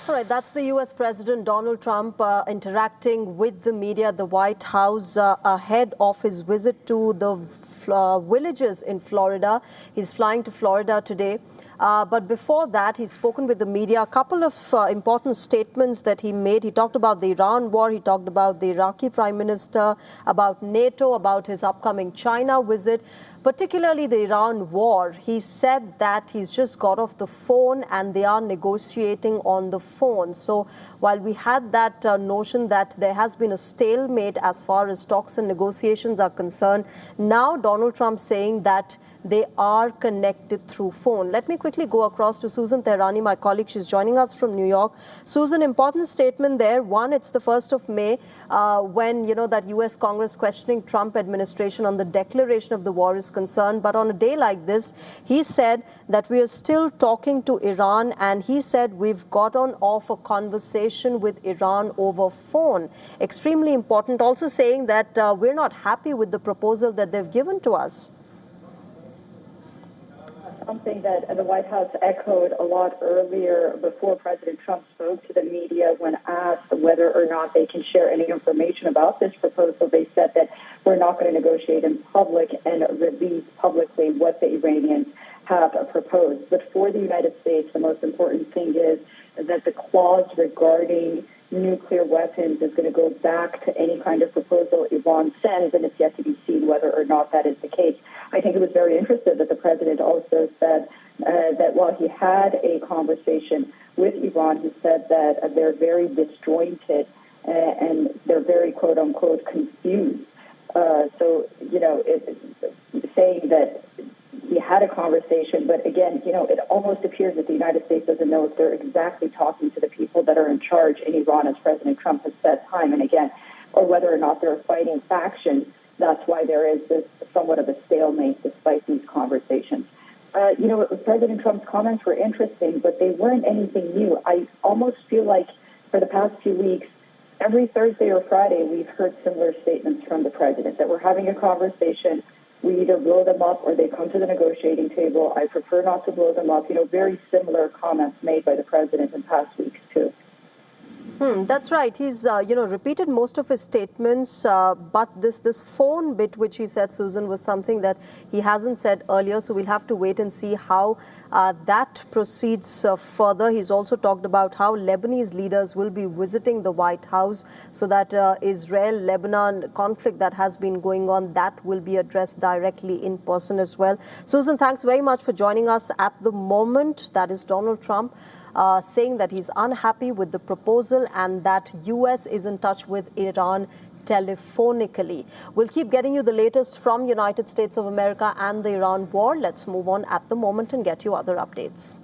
All right, that's the U.S. President Donald Trump interacting with the media at the White House ahead of his visit to the villages in Florida. He's flying to Florida today. But before that, he's spoken with the media. A couple of important statements that he made. He talked about the Iran war. He talked about the Iraqi Prime Minister, about NATO, about his upcoming China visit. Particularly the Iran war, he said that he's just got off the phone and they are negotiating on the phone. So while we had that notion that there has been a stalemate as far as talks and negotiations are concerned, now Donald Trump saying that they are connected through phone. Let me quickly go across to Susan Tehrani, my colleague. She's joining us from New York. Susan, important statement there. One, it's the 1st of May when, that U.S. Congress questioning Trump administration on the declaration of the war is concerned. But on a day like this, he said that we are still talking to Iran. And he said we've gotten off a conversation with Iran over phone. Extremely important. Also saying that we're not happy with the proposal that they've given to us. Something that the White House echoed a lot earlier before President Trump spoke to the media when asked whether or not they can share any information about this proposal. They said that we're not going to negotiate in public and release publicly what the Iranians have proposed. But for the United States, the most important thing is that the clause regarding nuclear weapons is going to go back to any kind of proposal Iran sends, and it's yet to be seen whether or not that is the case. I think it was very interesting that the president also said that while he had a conversation with Iran, he said that they're very disjointed and they're very, quote unquote, confused. Saying that he had a conversation, but again, it almost appears that the United States doesn't know if they're exactly talking to the people that are in charge in Iran, as President Trump has said time and again, or whether or not they're fighting factions. That's why there is this somewhat of a stalemate despite these conversations. President Trump's comments were interesting, but they weren't anything new. I almost feel like for the past few weeks, every Thursday or Friday, we've heard similar statements from the president, that we're having a conversation. We either blow them up or they come to the negotiating table. I prefer not to blow them up. Very similar comments made by the president in past weeks, too. That's right. He's, repeated most of his statements, but this phone bit, which he said, Susan, was something that he hasn't said earlier. So we'll have to wait and see how that proceeds further. He's also talked about how Lebanese leaders will be visiting the White House so that Israel-Lebanon conflict that has been going on, that will be addressed directly in person as well. Susan, thanks very much for joining us at the moment. That is Donald Trump. Saying that he's unhappy with the proposal and that U.S. is in touch with Iran telephonically. We'll keep getting you the latest from United States of America and the Iran war. Let's move on at the moment and get you other updates.